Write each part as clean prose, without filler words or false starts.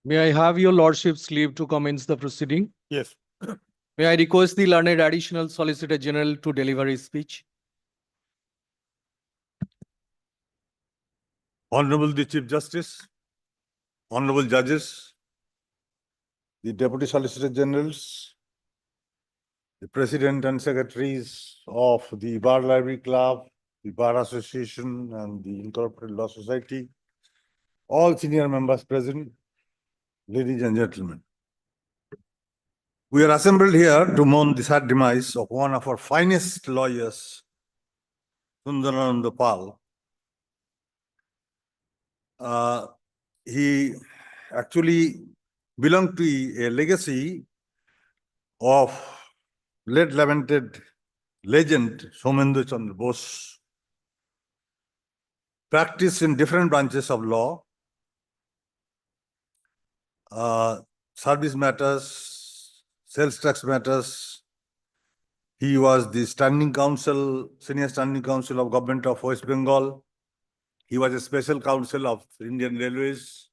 May I have your lordship's leave to commence the proceeding? Yes. May I request the learned additional solicitor general to deliver his speech? Honorable the Chief Justice, honorable judges, the Deputy Solicitor Generals, the President and Secretaries of the Bar Library Club, the Bar Association, and the Incorporated Law Society, all senior members present, ladies and gentlemen. We are assembled here to mourn the sad demise of one of our finest lawyers, Sundarananda Pal. He actually belonged to a legacy of late lamented legend Somendra Chandra Bose. Practiced in different branches of law, service matters, sales tax matters. He was the senior standing counsel of Government of West Bengal. He was a special counsel of Indian Railways.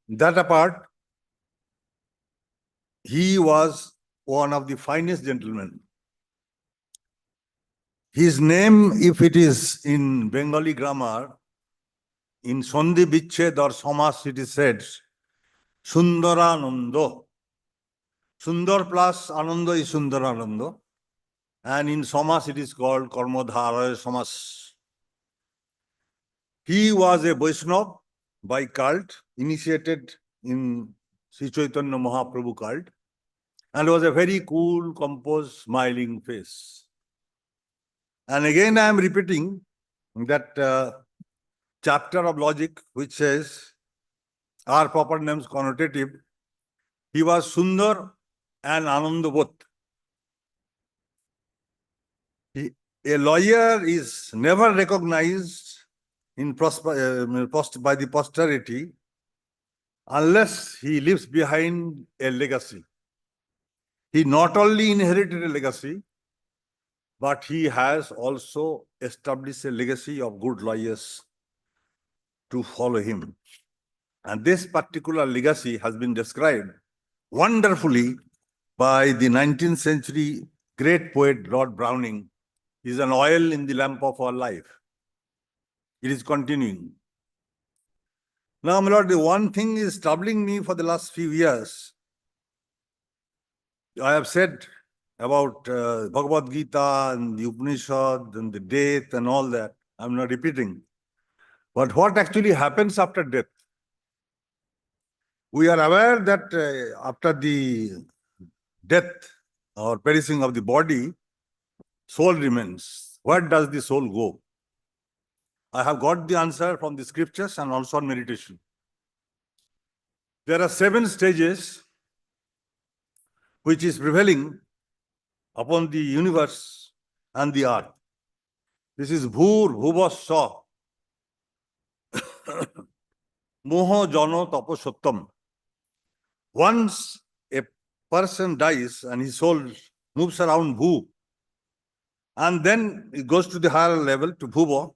That apart, he was one of the finest gentlemen. His name, if it is in Bengali grammar, in Sandhi Bicched or Samas, it is said, Sundarananda. Sundar plus Ananda is Sundarananda. And in Samas, it is called Karmadharaya Samas. He was a Vaishnava by cult, initiated in Sri Chaitanya Mahaprabhu cult, and was a very cool, composed, smiling face. And again, I am repeating that chapter of logic which says, our proper names connotative. He was Sundar and Ananda both. A lawyer is never recognized by the posterity unless he leaves behind a legacy. He not only inherited a legacy, but he has also established a legacy of good lawyers to follow him. And this particular legacy has been described wonderfully by the 19th century great poet Lord Browning. Is an oil in the lamp of our life. It is continuing. Now, my Lord, the one thing is troubling me for the last few years. I have said about Bhagavad Gita and the Upanishad and the death and all that. I'm not repeating. But what actually happens after death? We are aware that after the death or perishing of the body, soul remains. Where does the soul go? I have got the answer from the scriptures and also on meditation. There are 7 stages which is prevailing upon the universe and the earth. This is Bhur, Bhuvasya, Moho, Jano, Tapo, Sattam. Once a person dies and his soul moves around Bhu, and then it goes to the higher level to Bhuva,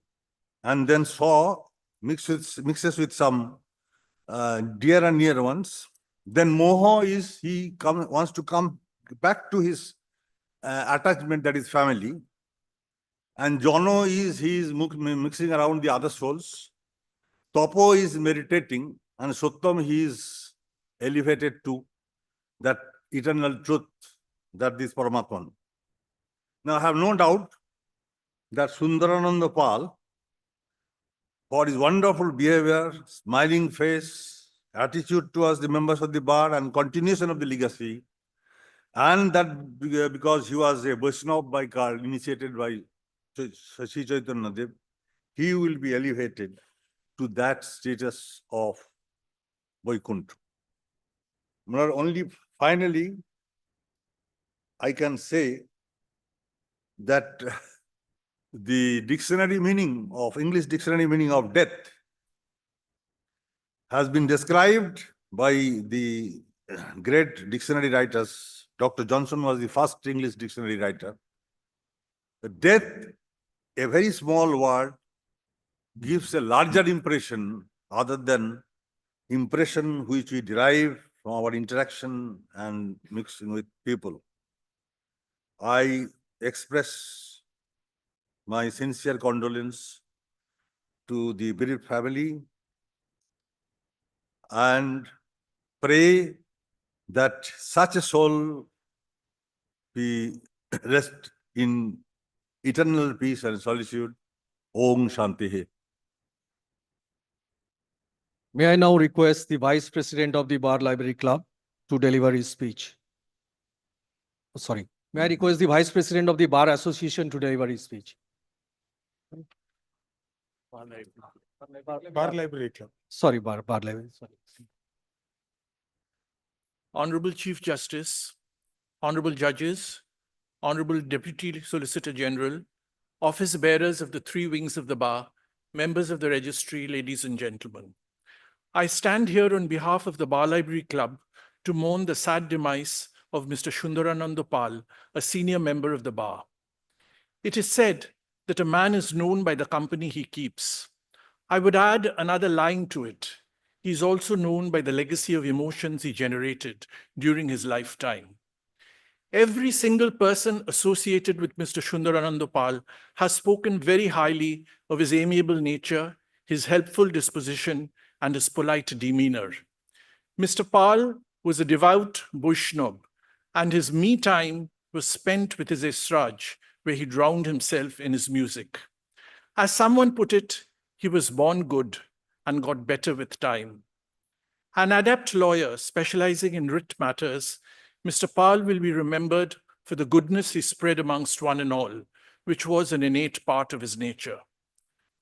and then Swa mixes with some dear and near ones. Then Moho is wants to come back to his attachment, that is family. And Jono is he is mixing around the other souls. Topo is meditating, and Sottam he is elevated to that eternal truth, that is Paramatman. Now I have no doubt that Sundarananda Pal, for his wonderful behavior, smiling face, attitude towards the members of the bar, and continuation of the legacy, and that because he was a Vaishnava by cult, initiated by Sri Chaitanya Dev, he will be elevated to that status of Vaikuntha. Only finally, I can say that the English dictionary meaning of death has been described by the great dictionary writers. Dr. Johnson was the first English dictionary writer. The death, a very small word, gives a larger impression other than impression which we derive from our interaction and mixing with people. I express my sincere condolence to the bereaved family and pray that such a soul be rest in eternal peace and solitude. Om Shanti. May I now request the Vice President of the Bar Library Club to deliver his speech? Oh, sorry. May I request the Vice President of the Bar Association to deliver his speech? Bar Library Club. Sorry, Bar Library. Sorry. Honorable Chief Justice, Honorable Judges, Honorable Deputy Solicitor General, Office bearers of the three wings of the bar, members of the registry, ladies and gentlemen. I stand here on behalf of the Bar Library Club to mourn the sad demise of Mr. Sundarananda Pal, a senior member of the bar. It is said that a man is known by the company he keeps. I would add another line to it. He is also known by the legacy of emotions he generated during his lifetime. Every single person associated with Mr. Sundarananda Pal has spoken very highly of his amiable nature, his helpful disposition, and his polite demeanor. Mr. Pal was a devout Vaishnav, and his me time was spent with his esraj, where he drowned himself in his music. As someone put it, he was born good and got better with time. An adept lawyer specializing in writ matters, Mr. Pal will be remembered for the goodness he spread amongst one and all, which was an innate part of his nature.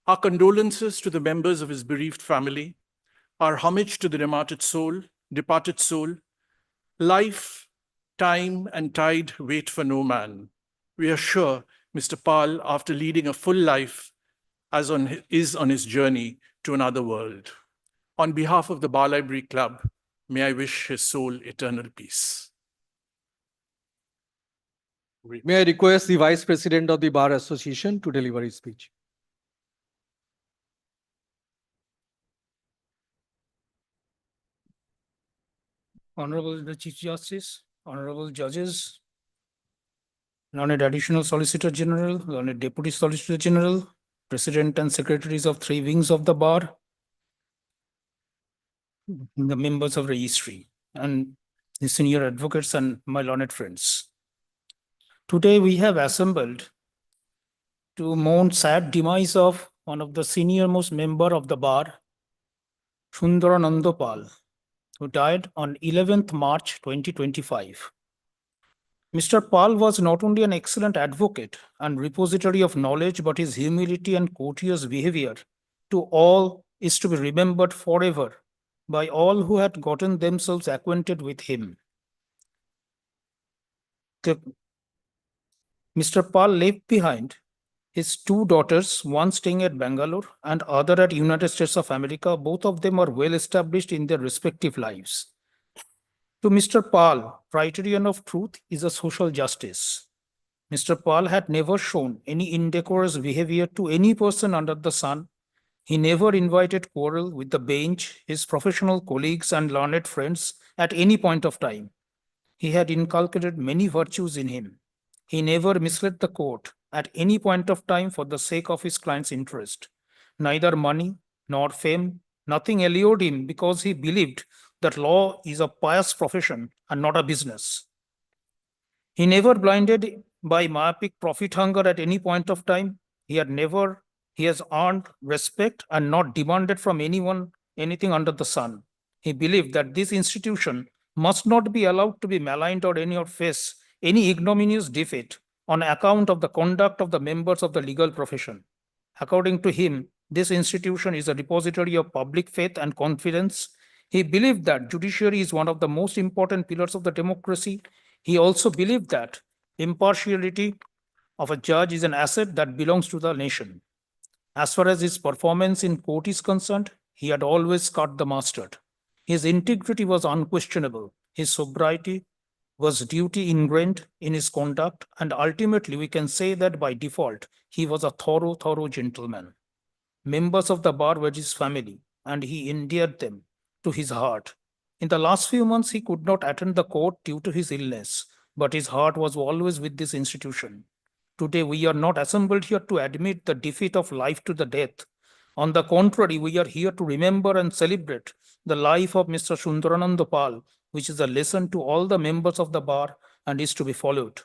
Our condolences to the members of his bereaved family, our homage to the departed soul. Life, time, and tide wait for no man. We are sure Mr. Pal, after leading a full life, is on his journey to another world. On behalf of the Bar Library Club, may I wish his soul eternal peace. May I request the Vice President of the Bar Association to deliver his speech? Honorable the Chief Justice, Honorable Judges, Learned Additional Solicitor General, Learned Deputy Solicitor General, President and Secretaries of three wings of the bar, the members of registry, and the senior advocates and my learned friends. Today we have assembled to mourn sad demise of one of the senior-most member of the bar, Sundarananda Pal, who died on 11th March 2025. Mr. Pal was not only an excellent advocate and repository of knowledge, but his humility and courteous behavior to all is to be remembered forever by all who had gotten themselves acquainted with him. Mr. Pal left behind his two daughters, one staying at Bangalore and other at United States of America. Both of them are well established in their respective lives. To Mr. Pal, criterion of truth is a social justice. Mr. Pal had never shown any indecorous behavior to any person under the sun. He never invited quarrel with the bench, his professional colleagues and learned friends at any point of time. He had inculcated many virtues in him. He never misled the court at any point of time for the sake of his client's interest. Neither money nor fame, nothing allured him because he believed that law is a pious profession and not a business. He never blinded by myopic profit hunger at any point of time. He has earned respect and not demanded from anyone anything under the sun. He believed that this institution must not be allowed to be maligned or face any ignominious defeat on account of the conduct of the members of the legal profession. According to him, this institution is a repository of public faith and confidence. He believed that judiciary is one of the most important pillars of the democracy. He also believed that impartiality of a judge is an asset that belongs to the nation. As far as his performance in court is concerned, he had always cut the mustard. His integrity was unquestionable. His sobriety was duty ingrained in his conduct, and ultimately we can say that by default, he was a thorough gentleman. Members of the bar were his family, and he endeared them to his heart. In the last few months, he could not attend the court due to his illness, but his heart was always with this institution. Today, we are not assembled here to admit the defeat of life to the death. On the contrary, we are here to remember and celebrate the life of Mr. Sundarananda Pal, which is a lesson to all the members of the bar and is to be followed.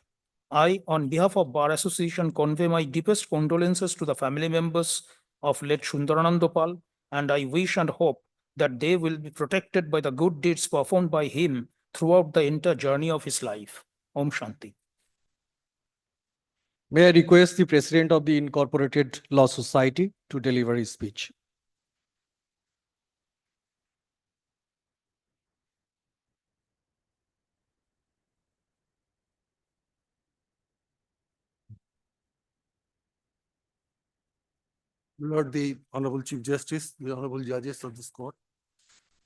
I, on behalf of Bar Association, convey my deepest condolences to the family members of late Sundarananda Pal, and I wish and hope that they will be protected by the good deeds performed by him throughout the entire journey of his life. Om Shanti. May I request the President of the Incorporated Law Society to deliver his speech. Lord, the Honorable Chief Justice, the Honorable Judges of this court,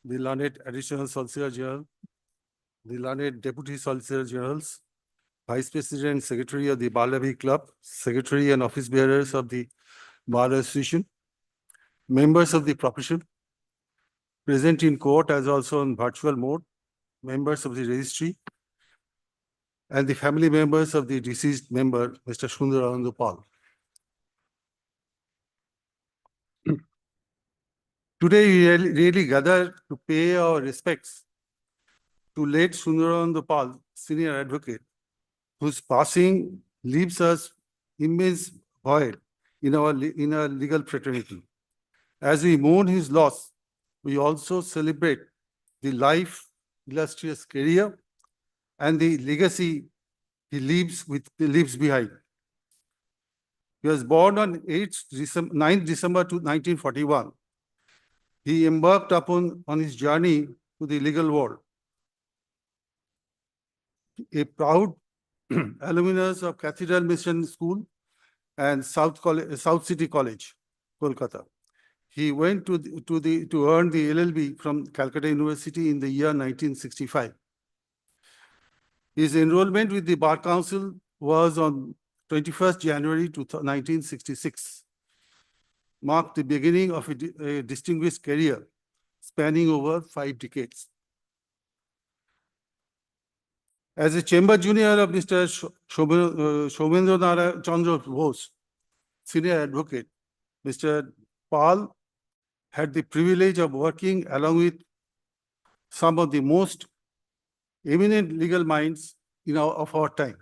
the learned Additional Solicitor General, the learned Deputy Solicitor Generals, Vice President and Secretary of the Bar Library Club, Secretary and Office Bearers of the Bar Association, members of the profession, present in court as also on virtual mode, members of the registry, and the family members of the deceased member, Mr. Sundarananda Pal. Today, we really gather to pay our respects to late Sundarananda Pal, senior advocate, whose passing leaves us immense void in our legal fraternity. As we mourn his loss, we also celebrate the life, illustrious career, and the legacy he leaves behind. He was born on 9th December 1941. He embarked on his journey to the legal world. A proud alumnus of Cathedral Mission School and South City College, Kolkata. He went to earn the LLB from Calcutta University in the year 1965. His enrollment with the Bar Council was on 21st January 1966, marked the beginning of a distinguished career spanning over 5 decades. As a chamber junior of Mr. Soumendra Chandra Bose, senior advocate, Mr. Pal had the privilege of working along with some of the most eminent legal minds of our time,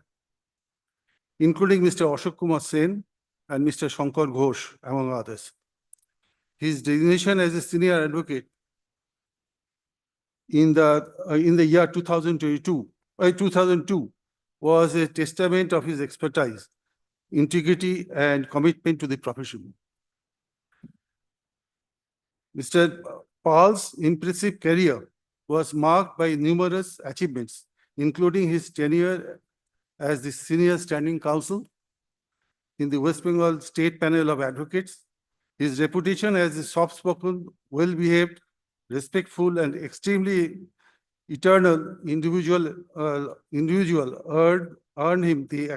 including Mr. Ashok Kumar Sen and Mr. Shankar Ghosh, among others. His designation as a senior advocate in the year 2002 was a testament of his expertise, integrity, and commitment to the profession. Mr. Pal's impressive career was marked by numerous achievements, including his tenure as the senior standing counsel in the West Bengal State Panel of Advocates, his reputation as a soft-spoken, well-behaved, respectful, and extremely eternal individual earned him the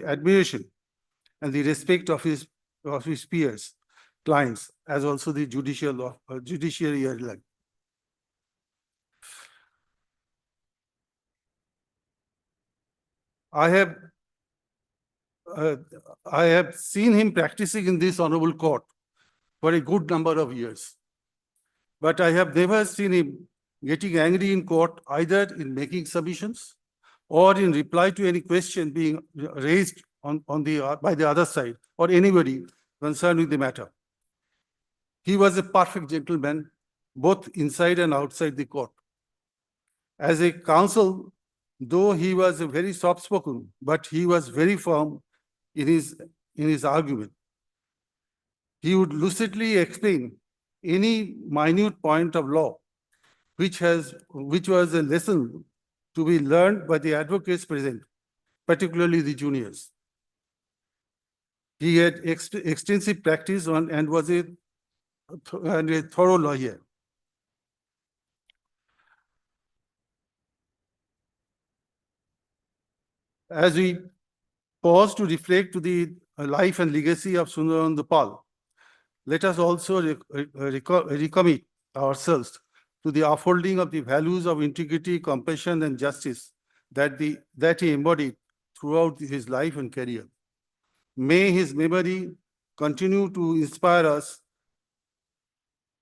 admiration and the respect of his peers, clients, as also the judiciary alike. I have seen him practicing in this honorable court for a good number of years, but I have never seen him getting angry in court, either in making submissions or in reply to any question being raised by the other side or anybody concerned with the matter. He was a perfect gentleman, both inside and outside the court. As a counsel, though he was very soft-spoken, but he was very firm in his argument. He would lucidly explain any minute point of law, which was a lesson to be learned by the advocates present, particularly the juniors. He had extensive practice and was a thorough lawyer. As we pause to reflect to the life and legacy of Sundarananda Pal, let us also recommit ourselves to the upholding of the values of integrity, compassion, and justice that he embodied throughout his life and career. May his memory continue to inspire us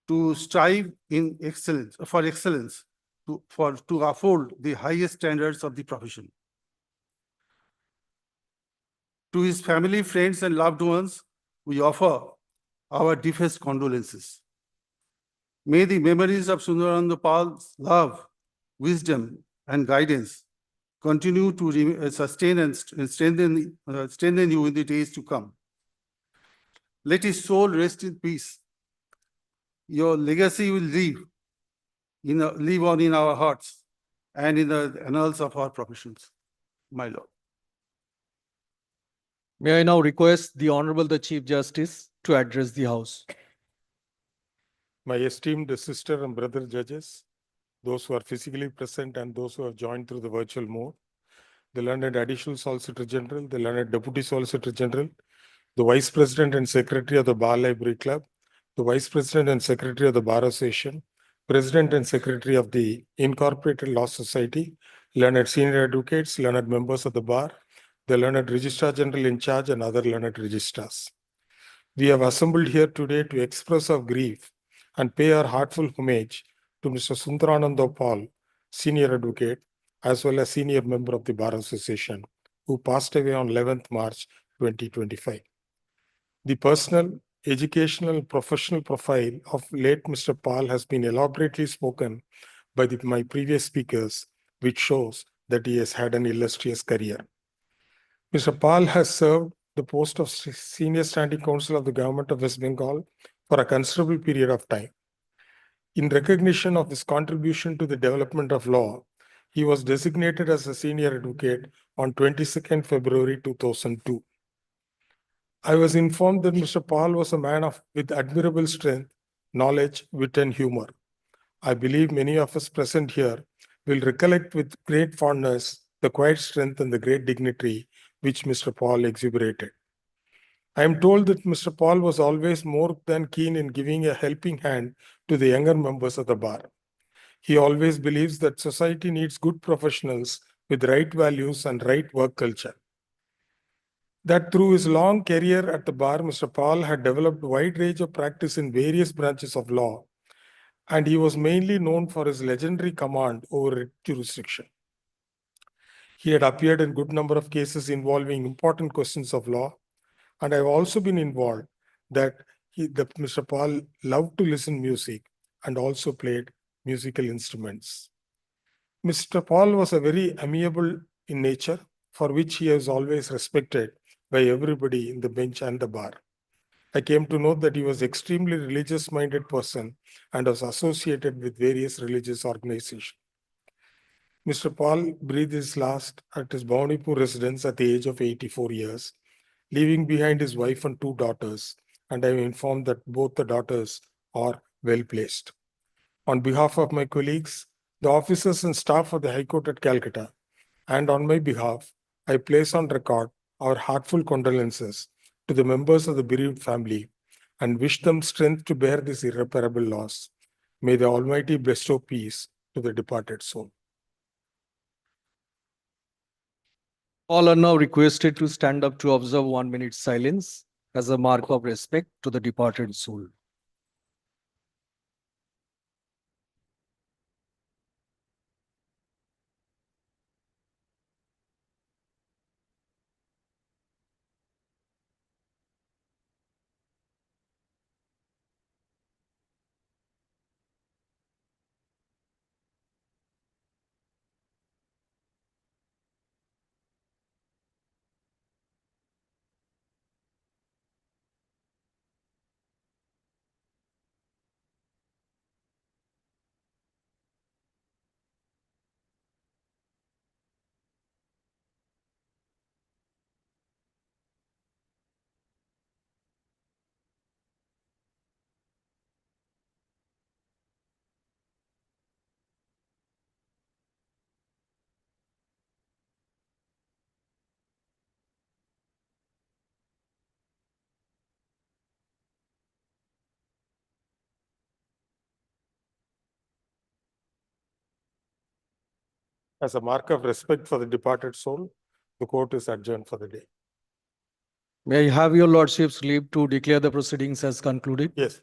to strive in excellence, for excellence, to uphold the highest standards of the profession. To his family, friends, and loved ones, we offer our deepest condolences. May the memories of Sundarananda Pal's love, wisdom, and guidance continue to sustain and strengthen you in the days to come. Let his soul rest in peace. Your legacy will live on in our hearts and in the annals of our professions, my lord. May I now request the Honorable the Chief Justice to address the House. My esteemed sister and brother judges, those who are physically present and those who have joined through the virtual mode, the learned Additional Solicitor General, the learned Deputy Solicitor General, the Vice President and Secretary of the Bar Library Club, the Vice President and Secretary of the Bar Association, President and Secretary of the Incorporated Law Society, learned senior advocates, learned members of the bar, the learned Registrar General in charge, and other learned registrars. We have assembled here today to express our grief and pay our heartfelt homage to Mr. Sundarananda Paul, senior advocate, as well as senior member of the Bar Association, who passed away on 11th March 2025. The personal, educational, professional profile of late Mr. Paul has been elaborately spoken by my previous speakers, which shows that he has had an illustrious career. Mr. Paul has served the post of Senior Standing Counsel of the Government of West Bengal for a considerable period of time. In recognition of his contribution to the development of law, he was designated as a senior advocate on 22nd February 2002. I was informed that Mr. Paul was a man with admirable strength, knowledge, wit, and humor. I believe many of us present here will recollect with great fondness the quiet strength and the great dignity which Mr. Paul exuberated. I am told that Mr. Paul was always more than keen in giving a helping hand to the younger members of the bar. He always believes that society needs good professionals with right values and right work culture. That through his long career at the bar, Mr. Paul had developed a wide range of practice in various branches of law, and he was mainly known for his legendary command over jurisdiction. He had appeared in a good number of cases involving important questions of law, and I've also been involved that Mr. Paul loved to listen music and also played musical instruments. Mr. Paul was a very amiable in nature, for which he was always respected by everybody in the bench and the bar. I came to know that he was an extremely religious-minded person and was associated with various religious organizations. Mr. Paul breathed his last at his Bhawanipur residence at the age of 84 years, leaving behind his wife and 2 daughters, and I am informed that both the daughters are well placed. On behalf of my colleagues, the officers and staff of the High Court at Calcutta, and on my behalf, I place on record our heartfelt condolences to the members of the bereaved family and wish them strength to bear this irreparable loss. May the Almighty bestow peace to the departed soul. All are now requested to stand up to observe 1 minute silence as a mark of respect to the departed soul. As a mark of respect for the departed soul, the court is adjourned for the day. May I have your lordship's leave to declare the proceedings as concluded? Yes.